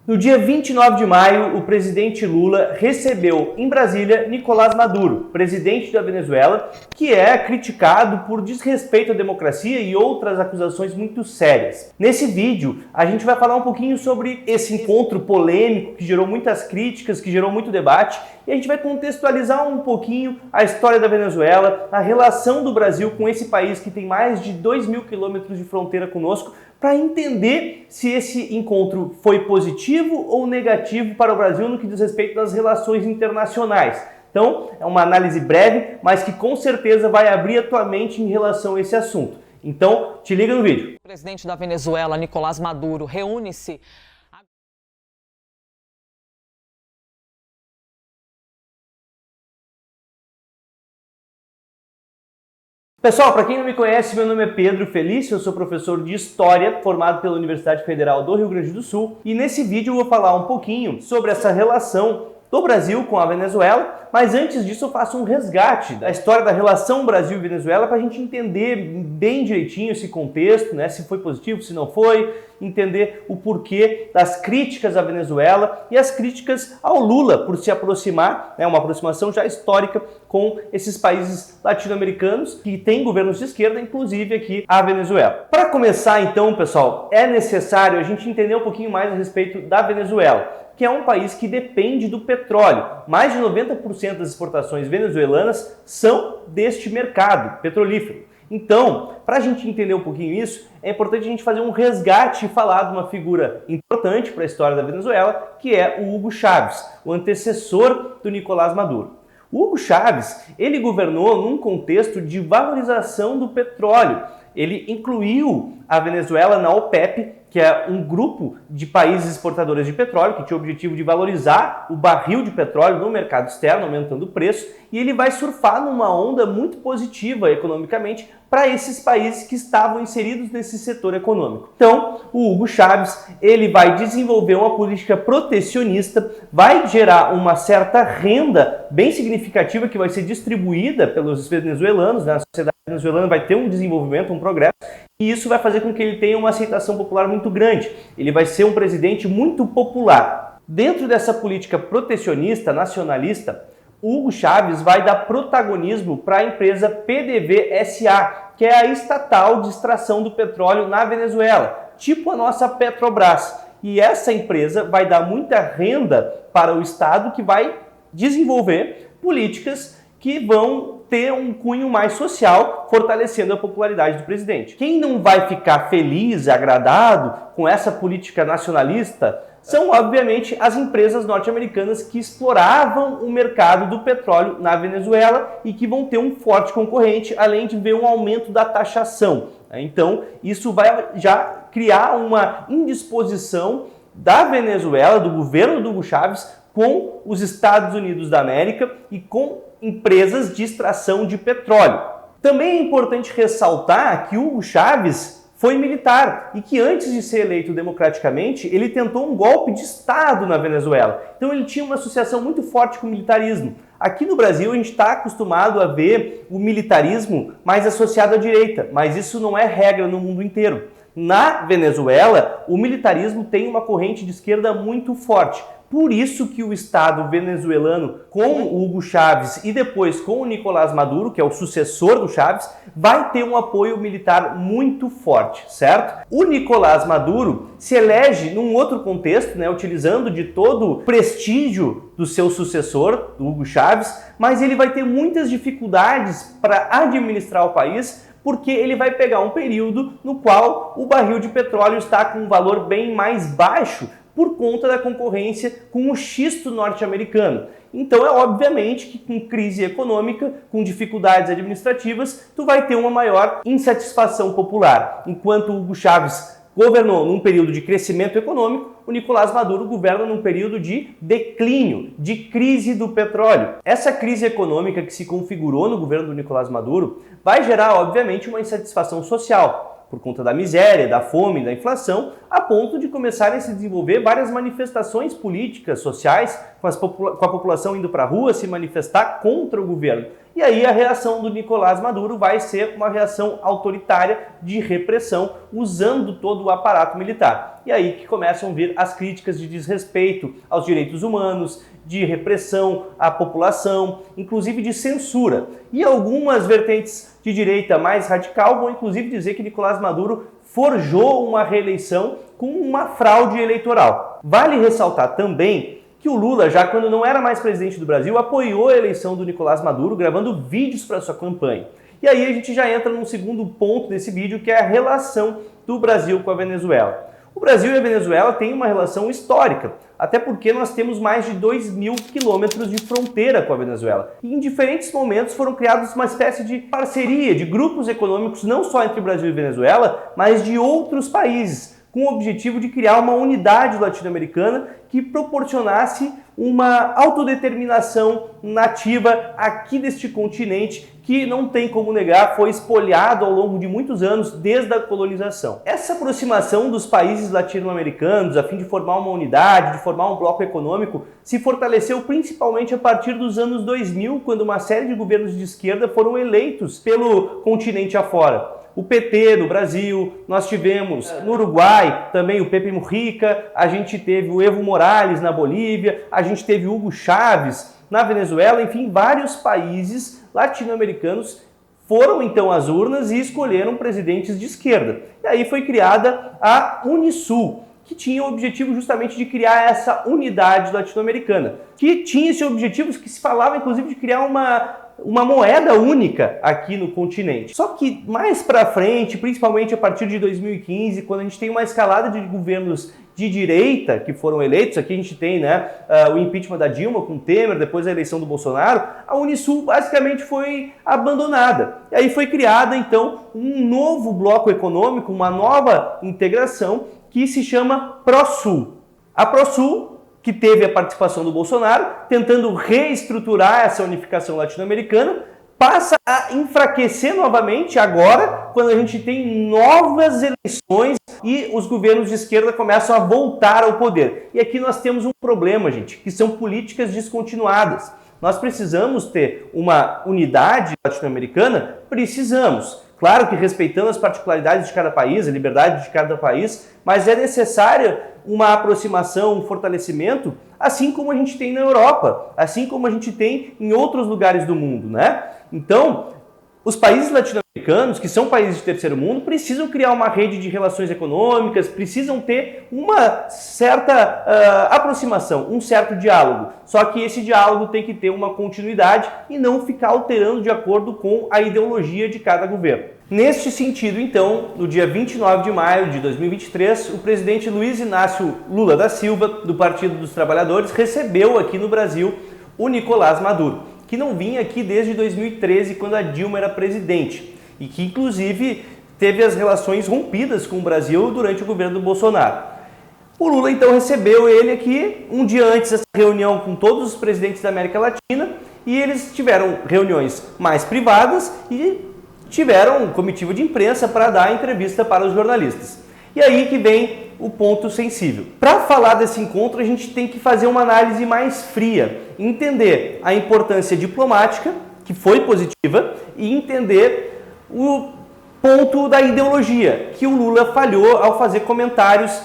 No dia 29 de maio, o presidente Lula recebeu em Brasília Nicolás Maduro, presidente da Venezuela, que é criticado por desrespeito à democracia e outras acusações muito sérias. Nesse vídeo, a gente vai falar um pouquinho sobre esse encontro polêmico que gerou muitas críticas, que gerou muito debate, e a gente vai contextualizar um pouquinho a história da Venezuela, a relação do Brasil com esse país que tem mais de 2.000 quilômetros de fronteira conosco, para entender se esse encontro foi positivo ou negativo para o Brasil no que diz respeito às relações internacionais. Então, é uma análise breve, mas que com certeza vai abrir a tua mente em relação a esse assunto. Então, te liga no vídeo. O presidente da Venezuela, Nicolás Maduro, reúne-se. Pessoal, para quem não me conhece, meu nome é Pedro Felício, eu sou professor de História, formado pela Universidade Federal do Rio Grande do Sul, e nesse vídeo eu vou falar um pouquinho sobre essa relação do Brasil com a Venezuela, mas antes disso eu faço um resgate da história da relação Brasil e Venezuela para a gente entender bem direitinho esse contexto, né? Se foi positivo, se não foi, entender o porquê das críticas à Venezuela e as críticas ao Lula por se aproximar, né? Uma aproximação já histórica com esses países latino-americanos que têm governos de esquerda, inclusive aqui a Venezuela. Para começar então, pessoal, é necessário a gente entender um pouquinho mais a respeito da Venezuela, que é um país que depende do petróleo. Mais de 90% das exportações venezuelanas são deste mercado petrolífero. Então, para a gente entender um pouquinho isso, é importante a gente fazer um resgate e falar de uma figura importante para a história da Venezuela, que é o Hugo Chávez, o antecessor do Nicolás Maduro. O Hugo Chávez, ele governou num contexto de valorização do petróleo. Ele incluiu a Venezuela na OPEP, que é um grupo de países exportadores de petróleo, que tinha o objetivo de valorizar o barril de petróleo no mercado externo, aumentando o preço, e ele vai surfar numa onda muito positiva economicamente para esses países que estavam inseridos nesse setor econômico. Então, o Hugo Chávez, ele vai desenvolver uma política protecionista, vai gerar uma certa renda bem significativa que vai ser distribuída pelos venezuelanos, né? A sociedade venezuelana vai ter um desenvolvimento, um progresso, e isso vai fazer com que ele tenha uma aceitação popular muito grande. Ele vai ser um presidente muito popular. Dentro dessa política protecionista, nacionalista, Hugo Chávez vai dar protagonismo para a empresa PDVSA, que é a estatal de extração do petróleo na Venezuela, tipo a nossa Petrobras. E essa empresa vai dar muita renda para o Estado, que vai desenvolver políticas que vão ter um cunho mais social, fortalecendo a popularidade do presidente. Quem não vai ficar feliz, agradado com essa política nacionalista são, obviamente, as empresas norte-americanas que exploravam o mercado do petróleo na Venezuela e que vão ter um forte concorrente, além de ver um aumento da taxação. Então, isso vai já criar uma indisposição da Venezuela, do governo do Hugo Chávez, com os Estados Unidos da América e com empresas de extração de petróleo. Também é importante ressaltar que Hugo Chávez foi militar e que antes de ser eleito democraticamente, ele tentou um golpe de Estado na Venezuela. Então ele tinha uma associação muito forte com o militarismo. Aqui no Brasil a gente está acostumado a ver o militarismo mais associado à direita, mas isso não é regra no mundo inteiro. Na Venezuela, o militarismo tem uma corrente de esquerda muito forte. Por isso que o Estado venezuelano, com o Hugo Chávez e depois com o Nicolás Maduro, que é o sucessor do Chávez, vai ter um apoio militar muito forte, certo? O Nicolás Maduro se elege num outro contexto, né, utilizando de todo o prestígio do seu sucessor, do Hugo Chávez, mas ele vai ter muitas dificuldades para administrar o país, porque ele vai pegar um período no qual o barril de petróleo está com um valor bem mais baixo, por conta da concorrência com o xisto norte-americano. Então é obviamente que com crise econômica, com dificuldades administrativas, tu vai ter uma maior insatisfação popular. Enquanto o Hugo Chávez governou num período de crescimento econômico, o Nicolás Maduro governa num período de declínio, de crise do petróleo. Essa crise econômica que se configurou no governo do Nicolás Maduro vai gerar, obviamente, uma insatisfação social, por conta da miséria, da fome, da inflação, a ponto de começarem a se desenvolver várias manifestações políticas, sociais, com a população indo para a rua se manifestar contra o governo. E aí a reação do Nicolás Maduro vai ser uma reação autoritária de repressão, usando todo o aparato militar. E aí que começam a vir as críticas de desrespeito aos direitos humanos, de repressão à população, inclusive de censura. E algumas vertentes de direita mais radical vão inclusive dizer que Nicolás Maduro forjou uma reeleição com uma fraude eleitoral. Vale ressaltar também que o Lula, já quando não era mais presidente do Brasil, apoiou a eleição do Nicolás Maduro, gravando vídeos para sua campanha. E aí a gente já entra num segundo ponto desse vídeo, que é a relação do Brasil com a Venezuela. O Brasil e a Venezuela têm uma relação histórica, até porque nós temos mais de 2.000 quilômetros de fronteira com a Venezuela. E em diferentes momentos foram criados uma espécie de parceria, de grupos econômicos, não só entre Brasil e Venezuela, mas de outros países, com o objetivo de criar uma unidade latino-americana que proporcionasse uma autodeterminação nativa aqui deste continente que, não tem como negar, foi espoliado ao longo de muitos anos desde a colonização. Essa aproximação dos países latino-americanos a fim de formar uma unidade, de formar um bloco econômico, se fortaleceu principalmente a partir dos anos 2000, quando uma série de governos de esquerda foram eleitos pelo continente afora. O PT no Brasil, nós tivemos no Uruguai também o Pepe Mujica, a gente teve o Evo Morales na Bolívia, a gente teve o Hugo Chávez na Venezuela, enfim, vários países latino-americanos foram então às urnas e escolheram presidentes de esquerda. E aí foi criada a Unisul, que tinha o objetivo justamente de criar essa unidade latino-americana, que tinha esse objetivo, que se falava inclusive de criar uma moeda única aqui no continente. Só que mais para frente, principalmente a partir de 2015, quando a gente tem uma escalada de governos de direita que foram eleitos, aqui a gente tem o impeachment da Dilma com Temer, depois a eleição do Bolsonaro, a Unisul basicamente foi abandonada. E aí foi criada então um novo bloco econômico, uma nova integração que se chama ProSul. A ProSul, que teve a participação do Bolsonaro, tentando reestruturar essa unificação latino-americana, passa a enfraquecer novamente agora, quando a gente tem novas eleições e os governos de esquerda começam a voltar ao poder. E aqui nós temos um problema, gente, que são políticas descontinuadas. Nós precisamos ter uma unidade latino-americana? Precisamos. Claro que respeitando as particularidades de cada país, a liberdade de cada país, mas é necessária uma aproximação, um fortalecimento, assim como a gente tem na Europa, assim como a gente tem em outros lugares do mundo, né? Então, os países latino-americanos, que são países de terceiro mundo, precisam criar uma rede de relações econômicas, precisam ter uma certa aproximação, um certo diálogo. Só que esse diálogo tem que ter uma continuidade e não ficar alterando de acordo com a ideologia de cada governo. Neste sentido, então, no dia 29 de maio de 2023, o presidente Luiz Inácio Lula da Silva, do Partido dos Trabalhadores, recebeu aqui no Brasil o Nicolás Maduro, que não vinha aqui desde 2013, quando a Dilma era presidente, e que inclusive teve as relações rompidas com o Brasil durante o governo do Bolsonaro. O Lula então recebeu ele aqui um dia antes dessa reunião com todos os presidentes da América Latina, e eles tiveram reuniões mais privadas e tiveram comitiva de imprensa para dar entrevista para os jornalistas. E aí que vem o ponto sensível. Para falar desse encontro, a gente tem que fazer uma análise mais fria, entender a importância diplomática, que foi positiva, e entender o ponto da ideologia, que o Lula falhou ao fazer comentários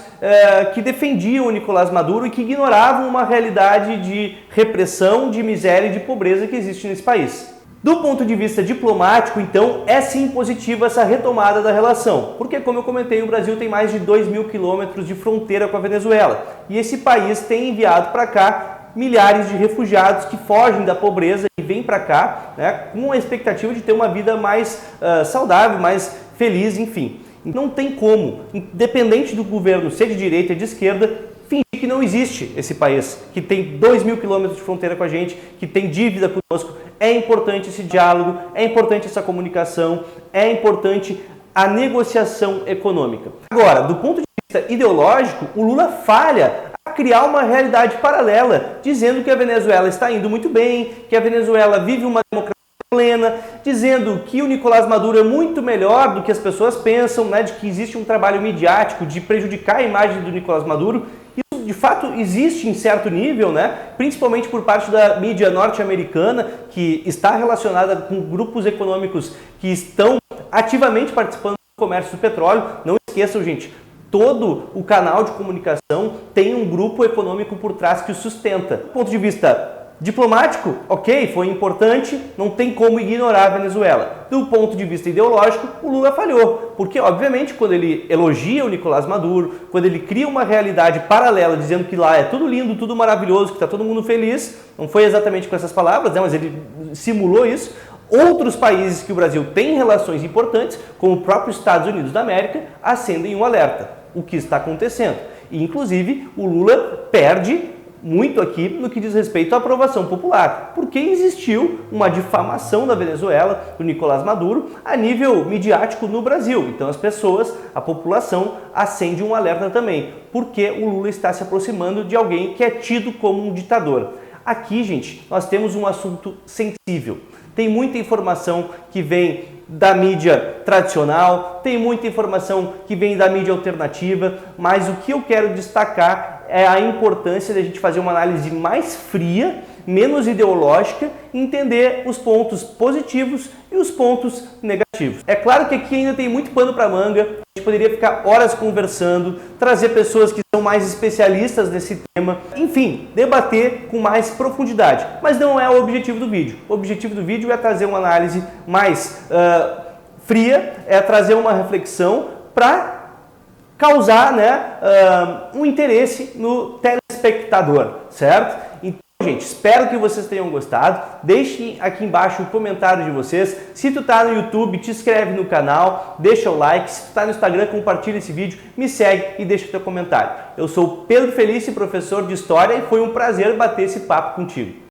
que defendiam o Nicolás Maduro e que ignoravam uma realidade de repressão, de miséria e de pobreza que existe nesse país. Do ponto de vista diplomático, então, é sim positiva essa retomada da relação, porque, como eu comentei, o Brasil tem mais de 2.000 quilômetros de fronteira com a Venezuela, e esse país tem enviado para cá milhares de refugiados que fogem da pobreza e vêm para cá, né, com a expectativa de ter uma vida mais saudável, mais feliz, enfim. Não tem como, independente do governo ser de direita ou de esquerda, fingir que não existe esse país, que tem 2.000 quilômetros de fronteira com a gente, que tem dívida conosco. É importante esse diálogo, é importante essa comunicação, é importante a negociação econômica. Agora, do ponto de vista ideológico, o Lula falha a criar uma realidade paralela, dizendo que a Venezuela está indo muito bem, que a Venezuela vive uma democracia plena, dizendo que o Nicolás Maduro é muito melhor do que as pessoas pensam, né, de que existe um trabalho midiático de prejudicar a imagem do Nicolás Maduro. Isso de fato existe em certo nível, né? Principalmente por parte da mídia norte-americana, que está relacionada com grupos econômicos que estão ativamente participando do comércio do petróleo. Não esqueçam, gente, todo o canal de comunicação tem um grupo econômico por trás que o sustenta. Do ponto de vista diplomático, ok, foi importante, não tem como ignorar a Venezuela. Do ponto de vista ideológico, o Lula falhou, porque obviamente quando ele elogia o Nicolás Maduro, quando ele cria uma realidade paralela dizendo que lá é tudo lindo, tudo maravilhoso, que está todo mundo feliz, não foi exatamente com essas palavras, né, mas ele simulou isso. Outros países que o Brasil tem relações importantes, como o próprio Estados Unidos da América, acendem um alerta. O que está acontecendo? E, inclusive, o Lula perde muito aqui no que diz respeito à aprovação popular, porque existiu uma difamação da Venezuela, do Nicolás Maduro, a nível midiático no Brasil. Então as pessoas, a população, acende um alerta também, porque o Lula está se aproximando de alguém que é tido como um ditador. Aqui, gente, nós temos um assunto sensível. Tem muita informação que vem da mídia tradicional, tem muita informação que vem da mídia alternativa, mas o que eu quero destacar é a importância de a gente fazer uma análise mais fria, menos ideológica, e entender os pontos positivos e os pontos negativos. É claro que aqui ainda tem muito pano para manga, a gente poderia ficar horas conversando, trazer pessoas que são mais especialistas nesse tema, enfim, debater com mais profundidade, mas não é o objetivo do vídeo. O objetivo do vídeo é trazer uma análise mais fria, é trazer uma reflexão para causar, né, um interesse no telespectador, certo? Então, gente, espero que vocês tenham gostado. Deixem aqui embaixo o comentário de vocês. Se tu tá no YouTube, te inscreve no canal, deixa o like. Se tu tá no Instagram, compartilha esse vídeo, me segue e deixa o teu comentário. Eu sou o Pedro Felício, professor de História, e foi um prazer bater esse papo contigo.